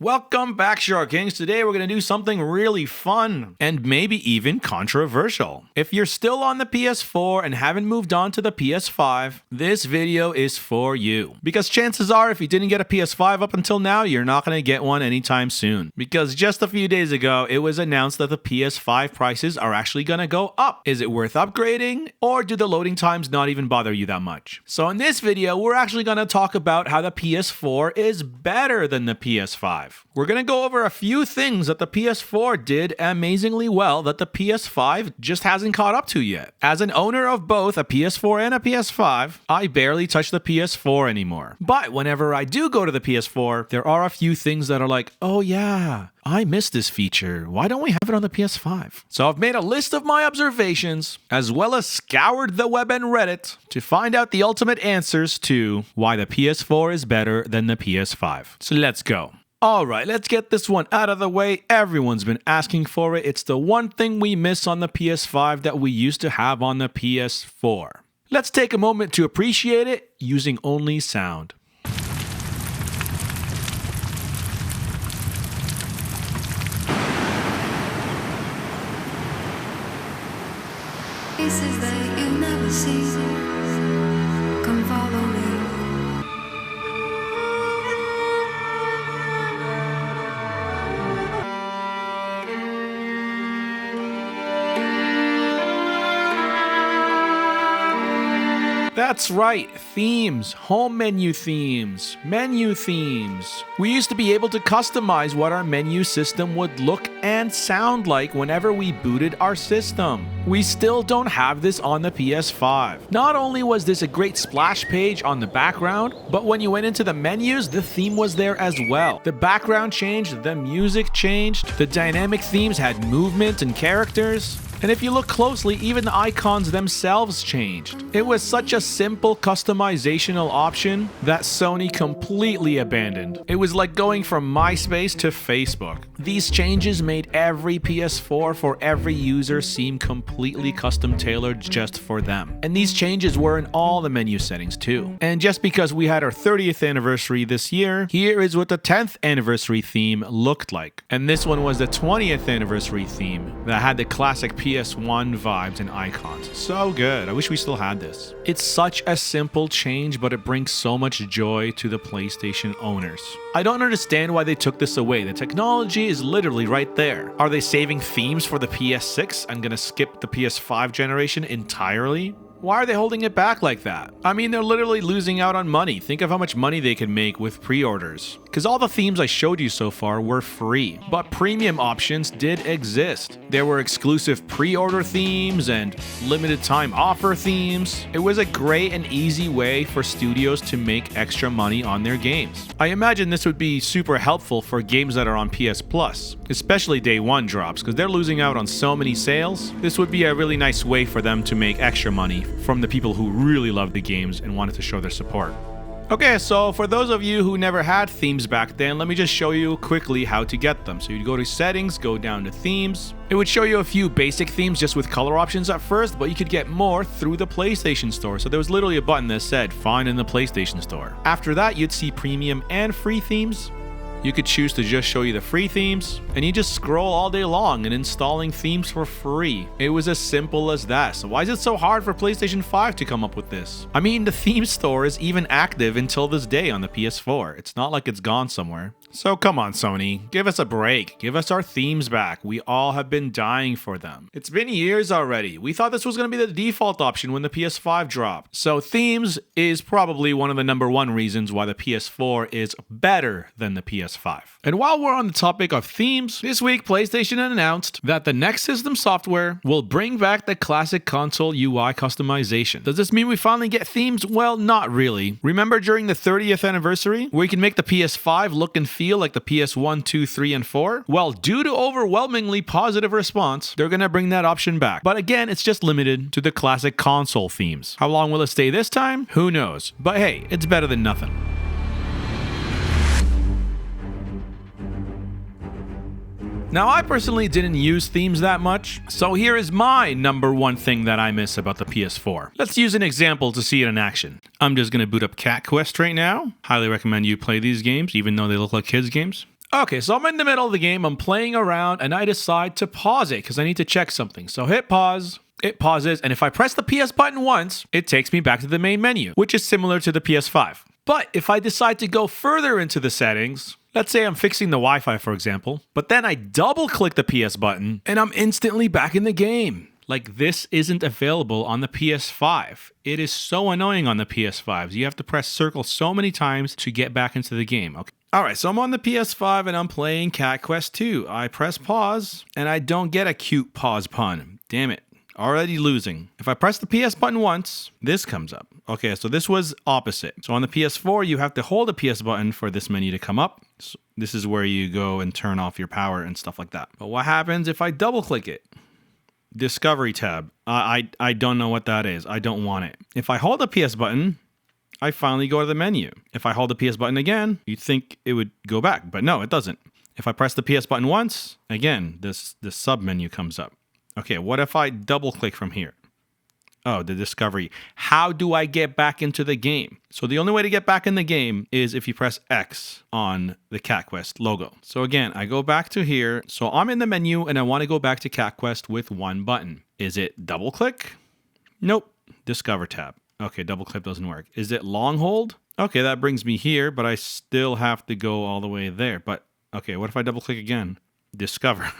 Welcome back, Shark Kings. Today we're going to do something really fun and maybe even controversial. If you're still on the PS4 and haven't moved on to the PS5, this video is for you. Because chances are if you didn't get a PS5 up until now, you're not going to get one anytime soon. Because just a few days ago, it was announced that the PS5 prices are actually going to go up. Is it worth upgrading? Or do the loading times not even bother you that much? So in this video, we're actually going to talk about how the PS4 is better than the PS5. We're going to go over a few things that the PS4 did amazingly well that the PS5 just hasn't caught up to yet. As an owner of both a PS4 and a PS5, I barely touch the PS4 anymore. But whenever I do go to the PS4, there are a few things that are like, oh yeah, I missed this feature. Why don't we have it on the PS5? So I've made a list of my observations, as well as scoured the web and Reddit to find out the ultimate answers to why the PS4 is better than the PS5. So let's go. Alright, let's get this one out of the way. Everyone's been asking for it. It's the one thing we miss on the PS5 that we used to have on the PS4. Let's take a moment to appreciate it using only sound. Faces that you never see, come follow me. That's right, themes, home menu themes, menu themes. We used to be able to customize what our menu system would look and sound like whenever we booted our system. We still don't have this on the PS5. Not only was this a great splash page on the background, but when you went into the menus, the theme was there as well. The background changed, the music changed, the dynamic themes had movement and characters. And if you look closely, even the icons themselves changed. It was such a simple customizational option that Sony completely abandoned. It was like going from MySpace to Facebook. These changes made every PS4 for every user seem completely custom tailored just for them. And these changes were in all the menu settings too. And just because we had our 30th anniversary this year, here is what the 10th anniversary theme looked like. And this one was the 20th anniversary theme that had the classic PS1 vibes and icons. So good. I wish we still had this. It's such a simple change, but it brings so much joy to the PlayStation owners. I don't understand why they took this away. The technology is literally right there. Are they saving themes for the PS6 and gonna skip the PS5 generation entirely? Why are they holding it back like that? I mean, they're literally losing out on money. Think of how much money they could make with pre-orders. Because all the themes I showed you so far were free, but premium options did exist. There were exclusive pre-order themes and limited time offer themes. It was a great and easy way for studios to make extra money on their games. I imagine this would be super helpful for games that are on PS Plus, especially day one drops, because they're losing out on so many sales. This would be a really nice way for them to make extra money from the people who really love the games and wanted to show their support. Okay, so for those of you who never had themes back then, let me just show you quickly how to get them. So you go to settings, go down to themes. It would show you a few basic themes just with color options at first, but you could get more through the PlayStation Store. So there was literally a button that said find in the PlayStation Store. After that, you'd see premium and free themes. You could choose to just show you the free themes, and you just scroll all day long and installing themes for free. It was as simple as that. So why is it so hard for PlayStation 5 to come up with this? I mean, the theme store is even active until this day on the PS4. It's not like it's gone somewhere. So come on, Sony, give us a break. Give us our themes back. We all have been dying for them. It's been years already. We thought this was going to be the default option when the PS5 dropped. So themes is probably one of the #1 reasons why the PS4 is better than the PS5. And while we're on the topic of themes, this week PlayStation announced that the next system software will bring back the classic console UI customization. Does this mean we finally get themes? Well, not really. Remember during the 30th anniversary, where you can make the PS5 look and feel like the PS1, 2, 3, and 4? Well, due to overwhelmingly positive response, they're gonna bring that option back. But again, it's just limited to the classic console themes. How long will it stay this time? Who knows? But hey, it's better than nothing. Now, I personally didn't use themes that much, so here is my #1 thing that I miss about the PS4. Let's use an example to see it in action. I'm just gonna boot up Cat Quest right now. Highly recommend you play these games, even though they look like kids' games. Okay, so I'm in the middle of the game, I'm playing around, and I decide to pause it because I need to check something. So hit pause, it pauses, and if I press the PS button once, it takes me back to the main menu, which is similar to the PS5. But if I decide to go further into the settings, let's say I'm fixing the Wi-Fi, for example, but then I double click the PS button, and I'm instantly back in the game. Like, this isn't available on the PS5. It is so annoying on the PS5s. You have to press circle so many times to get back into the game. Okay. All right, so I'm on the PS5 and I'm playing Cat Quest 2. I press pause and I don't get a cute pause pun. Damn it. Already losing. If I press the PS button once, this comes up. Okay, so this was opposite. So on the PS4, you have to hold the PS button for this menu to come up. So this is where you go and turn off your power and stuff like that. But what happens if I double click it? Discovery tab. I don't know what that is. I don't want it. If I hold the PS button, I finally go to the menu. If I hold the PS button again, you'd think it would go back, but no, it doesn't. If I press the PS button once, again, this sub menu comes up. Okay, what if I double click from here? Oh, the discovery. How do I get back into the game? So the only way to get back in the game is if you press X on the Cat Quest logo. So again, I go back to here. So I'm in the menu and I want to go back to Cat Quest with one button. Is it double click? Nope. Discover tab. Okay, double click doesn't work. Is it long hold? Okay, that brings me here, but I still have to go all the way there. But okay, what if I double click again? Discover.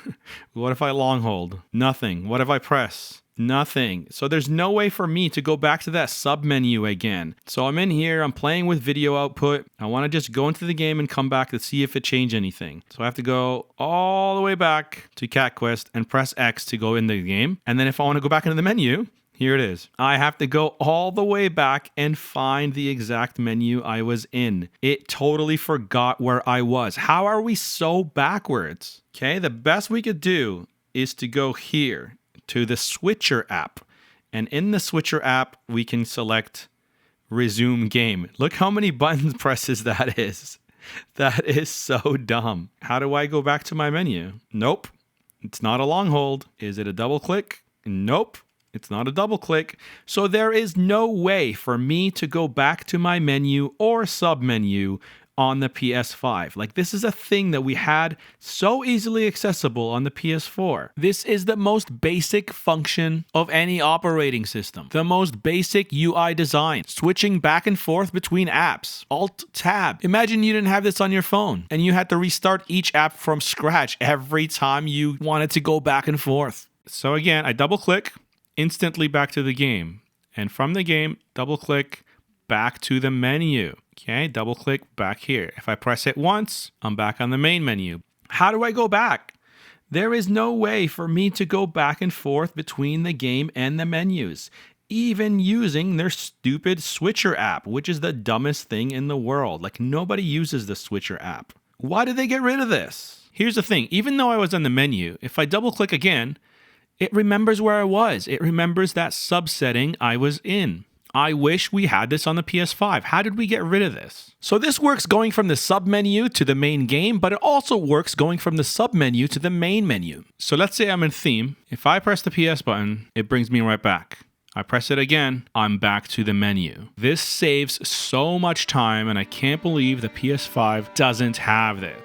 What if I long hold? Nothing. What if I press? Nothing. So there's no way for me to go back to that sub menu again. So I'm in here, I'm playing with video output. I want to just go into the game and come back to see if it changed anything. So I have to go all the way back to Cat Quest and press X to go into the game. And then if I want to go back into the menu, here it is. I have to go all the way back and find the exact menu I was in. It totally forgot where I was. How are we so backwards? Okay, the best we could do is to go here to the Switcher app. And in the Switcher app, we can select resume game. Look how many button presses that is. That is so dumb. How do I go back to my menu? Nope. It's not a long hold. Is it a double click? Nope. It's not a double click. So there is no way for me to go back to my menu or sub menu on the PS5. Like, this is a thing that we had so easily accessible on the PS4. This is the most basic function of any operating system. The most basic UI design. Switching back and forth between apps. Alt-Tab. Imagine you didn't have this on your phone and you had to restart each app from scratch every time you wanted to go back and forth. So again, I double click, instantly back to the game. And from the game, double click back to the menu. Okay, double click back here. If I press it once, I'm back on the main menu. How do I go back? There is no way for me to go back and forth between the game and the menus, even using their stupid Switcher app, which is the dumbest thing in the world. Like, nobody uses the Switcher app. Why did they get rid of this? Here's the thing. Even though I was on the menu, if I double click again, it remembers where I was. It remembers that subsetting I was in. I wish we had this on the PS5. How did we get rid of this? So this works going from the sub menu to the main game, but it also works going from the sub menu to the main menu. So let's say I'm in theme. If I press the PS button, it brings me right back. I press it again, I'm back to the menu. This saves so much time, and I can't believe the PS5 doesn't have this.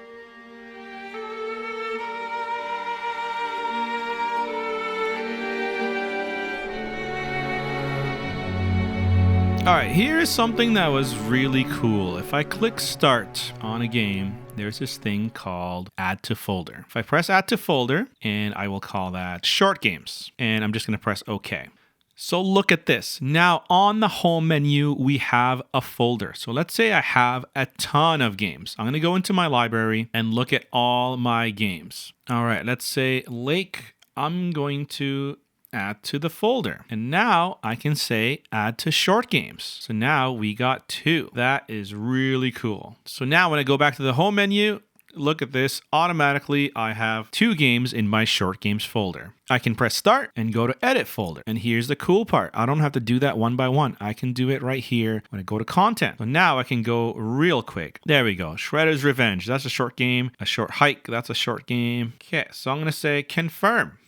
All right, here's something that was really cool. If I click start on a game, there's this thing called add to folder. If I press add to folder, and I will call that short games, and I'm just gonna press OK. So look at this. Now on the home menu, we have a folder. So let's say I have a ton of games. I'm gonna go into my library and look at all my games. All right, let's say Lake, I'm going to add to the folder. And now I can say add to short games. So now we got 2. That is really cool. So now when I go back to the home menu, look at this. Automatically, I have 2 games in my short games folder. I can press start and go to edit folder. And here's the cool part. I don't have to do that one by one. I can do it right here when I go to content. So now I can go real quick. There we go. Shredder's Revenge. That's a short game. A Short Hike. That's a short game. Okay, so I'm going to say confirm.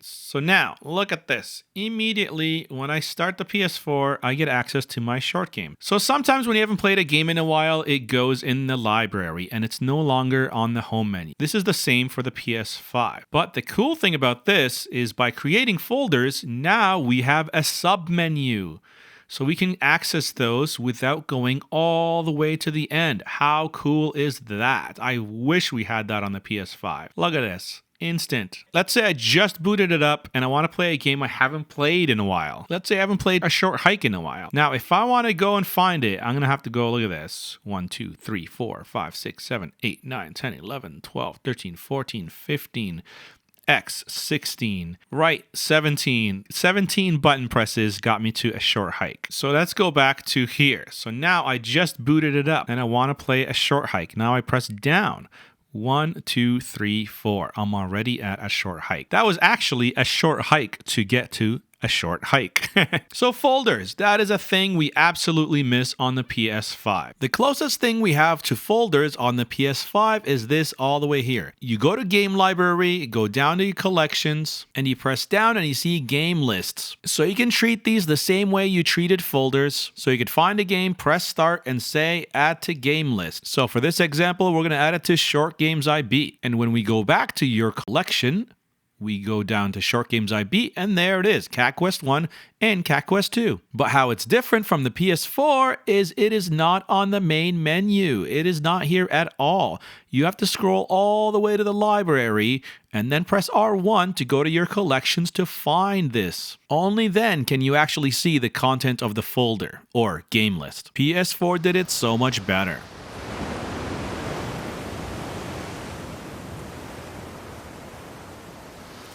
So now, look at this. Immediately, when I start the PS4, I get access to my short game. So sometimes when you haven't played a game in a while, it goes in the library and it's no longer on the home menu. This is the same for the PS5. But the cool thing about this is by creating folders, now we have a sub-menu. So we can access those without going all the way to the end. How cool is that? I wish we had that on the PS5. Look at this. Instant. Let's say I just booted it up and I want to play a game I haven't played in a while. Let's say I haven't played A Short Hike in a while. Now, if I want to go and find it, I'm going to have to go, look at this. 1, 2, 3, 4, 5, 6, 7, 8, 9, 10, 11, 12, 13, 14, 15, X, 16, right, 17. 17 button presses got me to A Short Hike. So let's go back to here. So now I just booted it up and I want to play A Short Hike. Now I press down. 1, 2, 3, 4. I'm already at A Short Hike. That was actually a short hike to get to A Short Hike. So folders, that is a thing we absolutely miss on the PS5. The closest thing we have to folders on the PS5 is this all the way here. You go to game library, go down to your collections, and you press down and you see game lists. So you can treat these the same way you treated folders. So you could find a game, press start, and say add to game list. So for this example, we're going to add it to short games I beat. And when we go back to your collection, we go down to Short Games I Beat, and there it is, Cat Quest 1 and Cat Quest 2. But how it's different from the PS4 is it is not on the main menu. It is not here at all. You have to scroll all the way to the library and then press R1 to go to your collections to find this. Only then can you actually see the content of the folder or game list. PS4 did it so much better.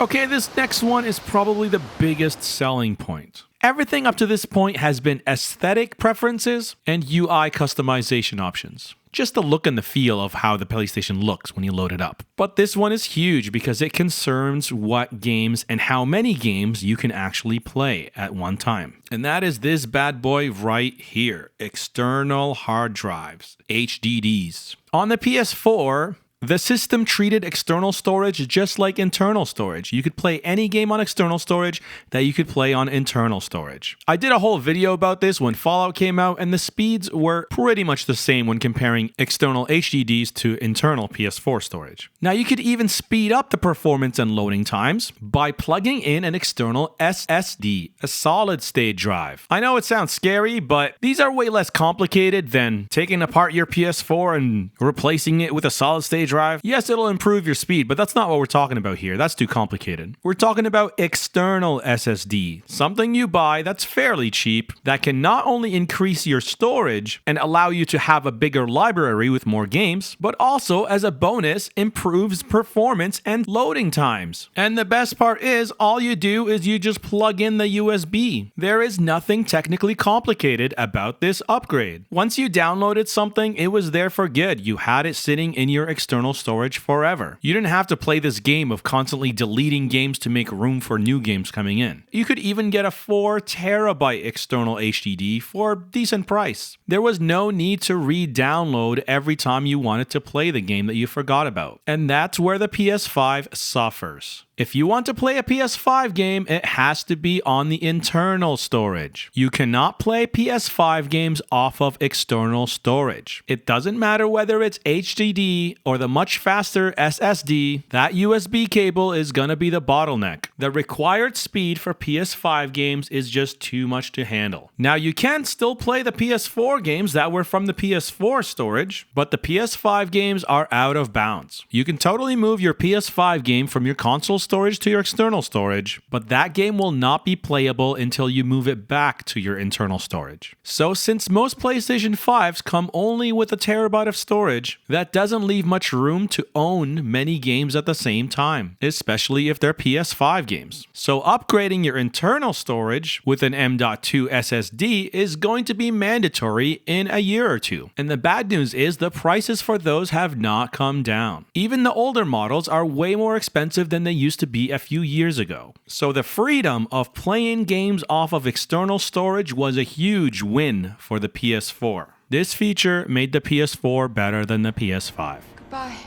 Okay, this next one is probably the biggest selling point. Everything up to this point has been aesthetic preferences and UI customization options. Just the look and the feel of how the PlayStation looks when you load it up. But this one is huge because it concerns what games and how many games you can actually play at one time. And that is this bad boy right here. External hard drives, HDDs. On the PS4, the system treated external storage just like internal storage. You could play any game on external storage that you could play on internal storage. I did a whole video about this when Fallout came out, and the speeds were pretty much the same when comparing external HDDs to internal PS4 storage. Now, you could even speed up the performance and loading times by plugging in an external SSD, a solid state drive. I know it sounds scary, but these are way less complicated than taking apart your PS4 and replacing it with a solid state drive. Yes, it'll improve your speed, but that's not what we're talking about here. That's too complicated. We're talking about external SSD, something you buy that's fairly cheap that can not only increase your storage and allow you to have a bigger library with more games, but also as a bonus improves performance and loading times. And the best part is all you do is you just plug in the USB. There is nothing technically complicated about this upgrade. Once you downloaded something, it was there for good. You had it sitting in your external storage forever. You didn't have to play this game of constantly deleting games to make room for new games coming in. You could even get a 4 terabyte external HDD for a decent price. There was no need to re-download every time you wanted to play the game that you forgot about. And that's where the PS5 suffers. If you want to play a PS5 game, it has to be on the internal storage. You cannot play PS5 games off of external storage. It doesn't matter whether it's HDD or the much faster SSD, that USB cable is gonna be the bottleneck. The required speed for PS5 games is just too much to handle. Now, you can still play the PS4 games that were from the PS4 storage, but the PS5 games are out of bounds. You can totally move your PS5 game from your console storage to your external storage, but that game will not be playable until you move it back to your internal storage. So since most PlayStation 5s come only with a terabyte of storage, that doesn't leave much room to own many games at the same time, especially if they're PS5 games. So upgrading your internal storage with an M.2 SSD is going to be mandatory in a year or two. And the bad news is the prices for those have not come down. Even the older models are way more expensive than they used to be a few years ago. So the freedom of playing games off of external storage was a huge win for the PS4. This feature made the PS4 better than the PS5. Goodbye.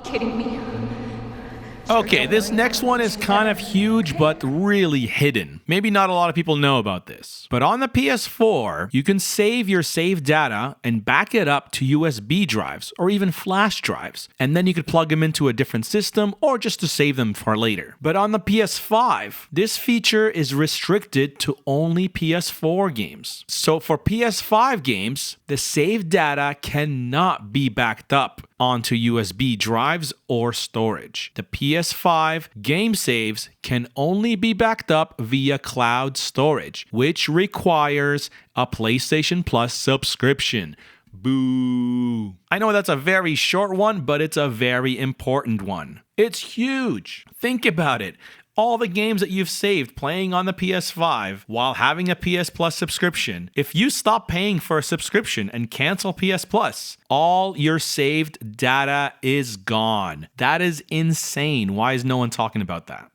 kidding me? Okay, this next one is kind of huge, but really hidden. Maybe not a lot of people know about this. But on the PS4, you can save your saved data and back it up to USB drives or even flash drives. And then you could plug them into a different system or just to save them for later. But on the PS5, this feature is restricted to only PS4 games. So for PS5 games, the saved data cannot be backed up onto USB drives or storage. The PS5 game saves can only be backed up via cloud storage, which requires a PlayStation Plus subscription. Boo. I know that's a very short one, but it's a very important one. It's huge. Think about it. All the games that you've saved playing on the PS5 while having a PS Plus subscription, if you stop paying for a subscription and cancel PS Plus, all your saved data is gone. That is insane. Why is no one talking about that?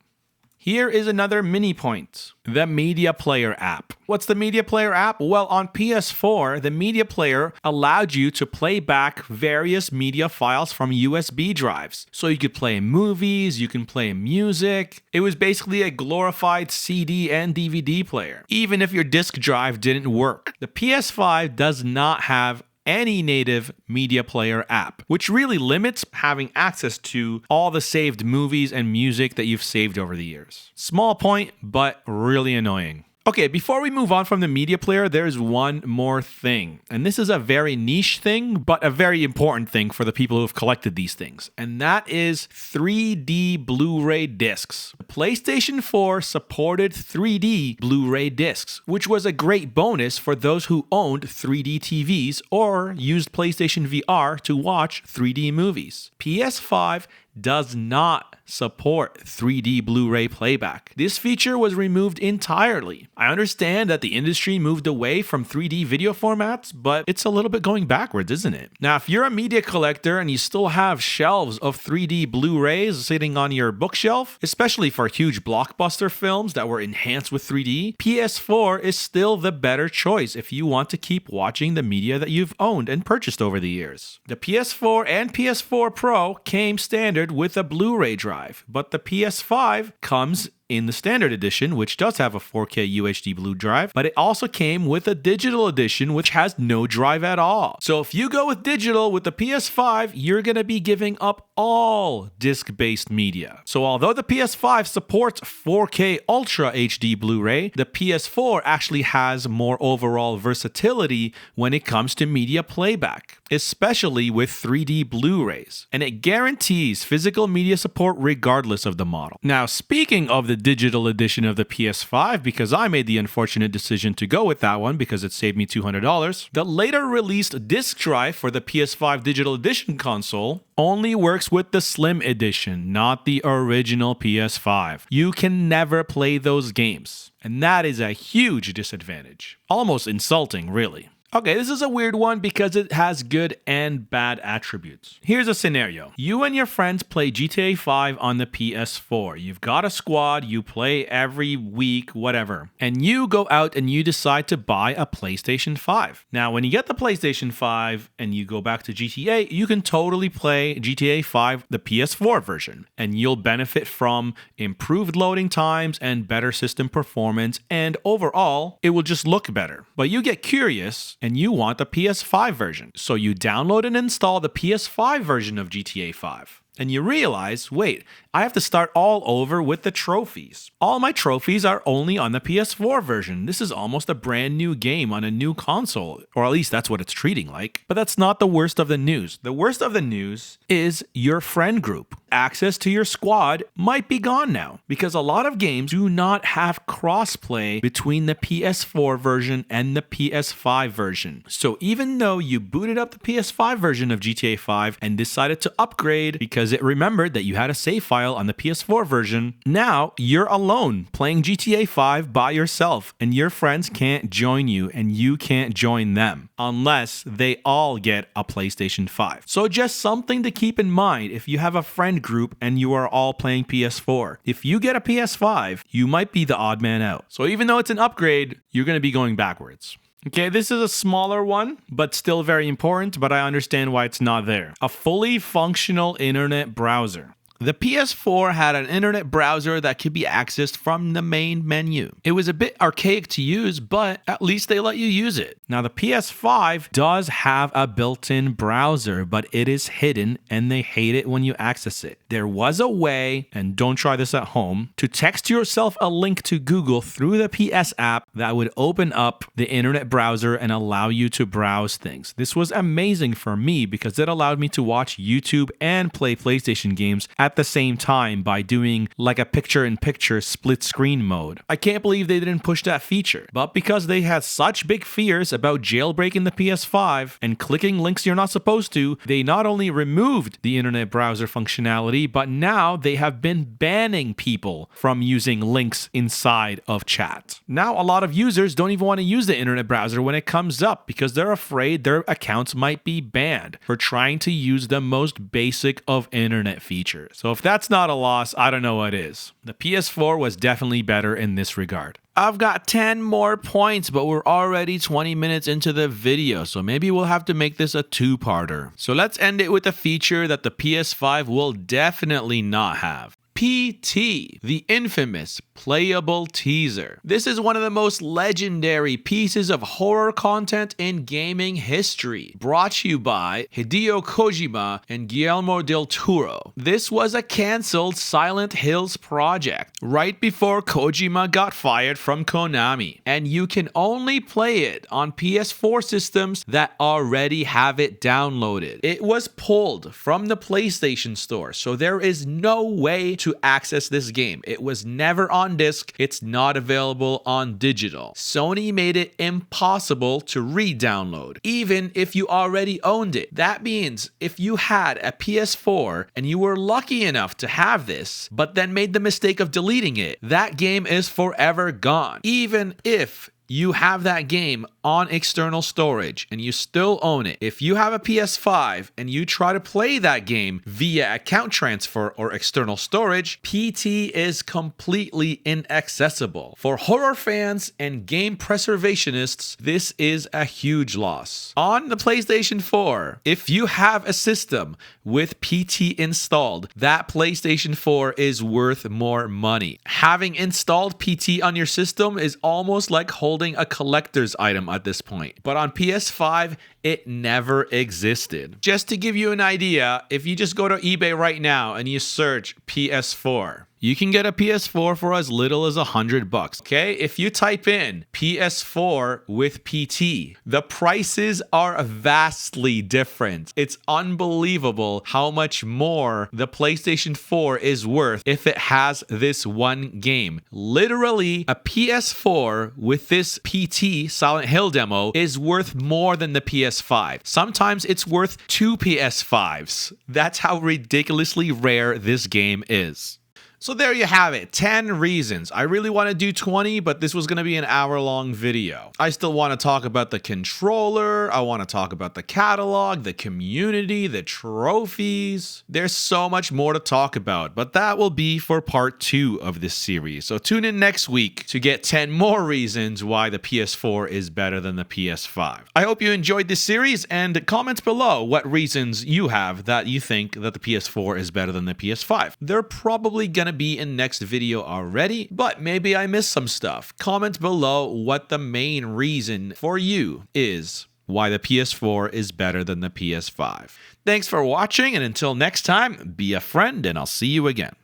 Here is another mini point, the Media Player app. What's the Media Player app? Well, on PS4, the Media Player allowed you to play back various media files from USB drives. So you could play movies, you can play music. It was basically a glorified CD and DVD player, even if your disk drive didn't work. The PS5 does not have any native media player app, which really limits having access to all the saved movies and music that you've saved over the years. Small point, but really annoying. Okay, before we move on from the media player, there's one more thing. And this is a very niche thing, but a very important thing for the people who have collected these things. And that is 3D Blu-ray discs. The PlayStation 4 supported 3D Blu-ray discs, which was a great bonus for those who owned 3D TVs or used PlayStation VR to watch 3D movies. PS5 does not support 3D Blu-ray playback. This feature was removed entirely. I understand that the industry moved away from 3D video formats, but it's a little bit going backwards, isn't it? Now, if you're a media collector and you still have shelves of 3D Blu-rays sitting on your bookshelf, especially for huge blockbuster films that were enhanced with 3D, PS4 is still the better choice if you want to keep watching the media that you've owned and purchased over the years. The PS4 and PS4 Pro came standard with a Blu-ray drive, but the PS5 comes in the standard edition, which does have a 4K UHD Blu drive, but it also came with a digital edition, which has no drive at all. So if you go with digital with the PS5, you're going to be giving up all disc-based media. So although the PS5 supports 4K Ultra HD Blu-ray, the PS4 actually has more overall versatility when it comes to media playback, especially with 3D Blu-rays, and it guarantees physical media support regardless of the model. Now, speaking of the digital edition of the PS5, because I made the unfortunate decision to go with that one because it saved me $200, the later released disc drive for the PS5 digital edition console only works with the Slim edition, not the original PS5. You can never play those games, and that is a huge disadvantage. Almost insulting, really. Okay, this is a weird one because it has good and bad attributes. Here's a scenario. You and your friends play GTA 5 on the PS4. You've got a squad, you play every week, whatever. And you go out and you decide to buy a PlayStation 5. Now, when you get the PlayStation 5 and you go back to GTA, you can totally play GTA 5, the PS4 version. And you'll benefit from improved loading times and better system performance. And overall, it will just look better. But you get curious and you want the PS5 version. So you download and install the PS5 version of GTA 5. And you realize, wait, I have to start all over with the trophies. All my trophies are only on the PS4 version. This is almost a brand new game on a new console, or at least that's what it's treating like. But that's not the worst of the news. The worst of the news is your friend group. Access to your squad might be gone now because a lot of games do not have crossplay between the PS4 version and the PS5 version. So even though you booted up the PS5 version of GTA 5 and decided to upgrade because it remembered that you had a save file on the PS4 version, now you're alone playing GTA 5 by yourself and your friends can't join you and you can't join them unless they all get a PlayStation 5. So just something to keep in mind if you have a friend group and you are all playing PS4. If you get a PS5, you might be the odd man out. So even though it's an upgrade, you're going to be going backwards. Okay, this is a smaller one, but still very important, but I understand why it's not there. A fully functional internet browser. The PS4 had an internet browser that could be accessed from the main menu. It was a bit archaic to use, but at least they let you use it. Now, the PS5 does have a built-in browser, but it is hidden and they hate it when you access it. There was a way, and don't try this at home, to text yourself a link to Google through the PS app that would open up the internet browser and allow you to browse things. This was amazing for me because it allowed me to watch YouTube and play PlayStation games at the same time by doing like a picture-in-picture split screen mode. I can't believe they didn't push that feature, but because they had such big fears about jailbreaking the PS5 and clicking links you're not supposed to, they not only removed the internet browser functionality, but now they have been banning people from using links inside of chat. Now, a lot of users don't even want to use the internet browser when it comes up because they're afraid their accounts might be banned for trying to use the most basic of internet features. So if that's not a loss, I don't know what is. The PS4 was definitely better in this regard. I've got 10 more points, but we're already 20 minutes into the video, so maybe we'll have to make this a two-parter. So let's end it with a feature that the PS5 will definitely not have. P.T, the infamous playable teaser. This is one of the most legendary pieces of horror content in gaming history, brought to you by Hideo Kojima and Guillermo del Toro. This was a cancelled Silent Hills project right before Kojima got fired from Konami, and you can only play it on PS4 systems that already have it downloaded. It was pulled from the PlayStation Store, so there is no way to access this game. It was never on disc. It's not available on digital. Sony made it impossible to re-download, even if you already owned it. That means if you had a PS4 and you were lucky enough to have this, but then made the mistake of deleting it, that game is forever gone. Even if you have that game on external storage and you still own it. If you have a PS5 and you try to play that game via account transfer or external storage, PT is completely inaccessible. For horror fans and game preservationists, this is a huge loss. On the PlayStation 4, if you have a system with PT installed, that PlayStation 4 is worth more money. Having installed PT on your system is almost like holding a collector's item at this point. But on PS5, it never existed. Just to give you an idea, if you just go to eBay right now and you search PS4, you can get a PS4 for as little as $100. Okay, if you type in PS4 with PT, the prices are vastly different. It's unbelievable how much more the PlayStation 4 is worth if it has this one game. Literally, a PS4 with this PT Silent Hill demo is worth more than the PS5. Sometimes it's worth 2 PS5s. That's how ridiculously rare this game is. So there you have it, 10 reasons. I really want to do 20, but this was going to be an hour-long video. I still want to talk about the controller, I want to talk about the catalog, the community, the trophies. There's so much more to talk about, but that will be for part 2 of this series. So tune in next week to get 10 more reasons why the PS4 is better than the PS5. I hope you enjoyed this series, and comment below what reasons you have that you think that the PS4 is better than the PS5. They're probably going to be in next video already, but maybe I missed some stuff. Comment below what the main reason for you is why the PS4 is better than the PS5. Thanks for watching, and until next time, be a friend, and I'll see you again.